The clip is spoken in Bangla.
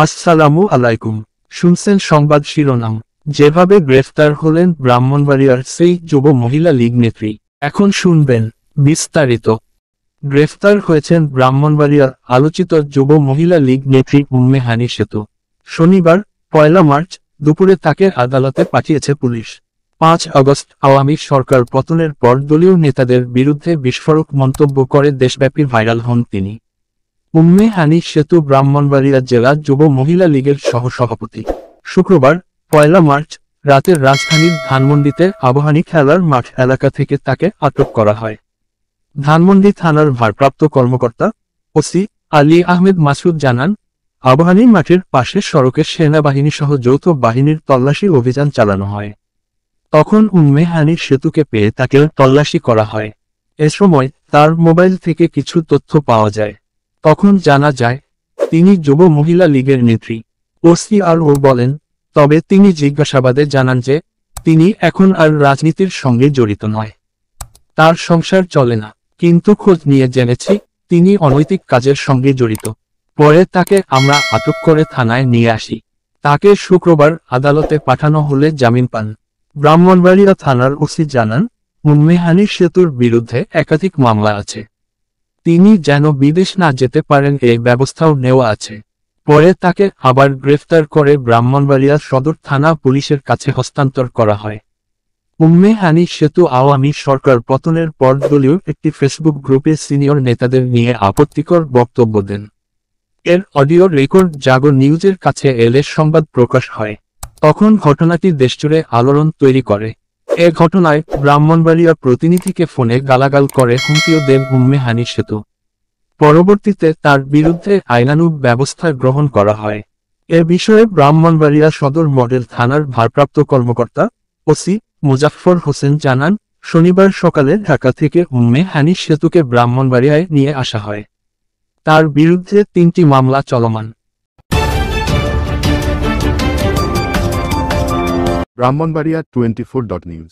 আসসালামু আলাইকুম। শুনছেন সংবাদ শিরোনাম। যেভাবে গ্রেফতার হলেন ব্রাহ্মণবাড়িয়ার সেই যুব মহিলা লীগ নেত্রী, এখন শুনবেন বিস্তারিত। গ্রেফতার হয়েছেন ব্রাহ্মণবাড়িয়ার আলোচিত যুব মহিলা লীগ নেত্রী উম্মে হানি সেতু। শনিবার 1 মার্চ দুপুরে তাকে আদালতে পাঠিয়েছে পুলিশ। 5 আগস্ট আওয়ামী সরকার পতনের পর দলীয় নেতাদের বিরুদ্ধে বিস্ফোরক মন্তব্য করে দেশব্যাপী ভাইরাল হন তিনি। উম্মে হানি সেতু ব্রাহ্মণবাড়িয়া জেলা যুব মহিলা লীগের সহসভাপতি। শুক্রবার 1 মার্চ রাতের রাজধানীর ধানমন্ডিতে আবাহনী খেলার মাঠ এলাকা থেকে তাকে আটক করা হয়। ধানমন্ডি থানার ভারপ্রাপ্ত কর্মকর্তা ওসি আলী আহমেদ মাসুদ জানান, আবাহনী মাঠের পাশে সড়কে সেনাবাহিনী সহ যৌথ বাহিনীর তল্লাশি অভিযান চালানো হয়। তখন উম্মে হানি সেতুকে পেয়ে তাকে তল্লাশি করা হয়। এ সময় তার মোবাইল থেকে কিছু তথ্য পাওয়া যায়। তখন জানা যায় তিনি যুব মহিলা লীগের নেত্রী। ওসি আরও বলেন, তবে তিনি জিজ্ঞাসাবাদে জানান যে তিনি এখন আর রাজনীতির সঙ্গে জড়িত নয়, তার সংসার চলে না, কিন্তু খোঁজ নিয়ে জেনেছি তিনি অনৈতিক কাজের সঙ্গে জড়িত। পরে তাকে আমরা আটক করে থানায় নিয়ে আসি। তাকে শুক্রবার আদালতে পাঠানো হলে জামিন পান। ব্রাহ্মণবাড়িয়া থানার ওসি জানান, উম্মে হানি সেতুর বিরুদ্ধে একাধিক মামলা আছে। তিনি যেন বিদেশ না যেতে পারেন এই ব্যবস্থাও নেওয়া আছে। পরে তাকে আবার গ্রেফতার করে ব্রাহ্মণবাড়িয়া সদর থানা পুলিশের কাছে হস্তান্তর করা হয়। উম্মে হানি সেতু আওয়ামী সরকার পতনের পর দলীয় একটি ফেসবুক গ্রুপে সিনিয়র নেতাদের নিয়ে আপত্তিকর বক্তব্য দেন। এর অডিও রেকর্ড জাগো নিউজের কাছে এলে সংবাদ প্রকাশ হয়। তখন ঘটনাটি দেশজুড়ে আলোড়ন তৈরি করে। এ ঘটনায় ব্রাহ্মণবাড়িয়া প্রতিনিধিকে ফোনে গালাগাল করে হুমকিও দেন উম্মে হানি সেতু। পরবর্তীতে তার বিরুদ্ধে আইনানুগ ব্যবস্থা গ্রহণ করা হয়। এ বিষয়ে ব্রাহ্মণবাড়িয়া সদর মডেল থানার ভারপ্রাপ্ত কর্মকর্তা ওসি মুজাফফর হোসেন জানান, শনিবার সকালে ঢাকা থেকে উম্মে হানি সেতুকে ব্রাহ্মণবাড়িয়ায় নিয়ে আসা হয়। তার বিরুদ্ধে 3টি মামলা চলমান। ব্রাহ্মণবাড়িয়া 24.নিউজ।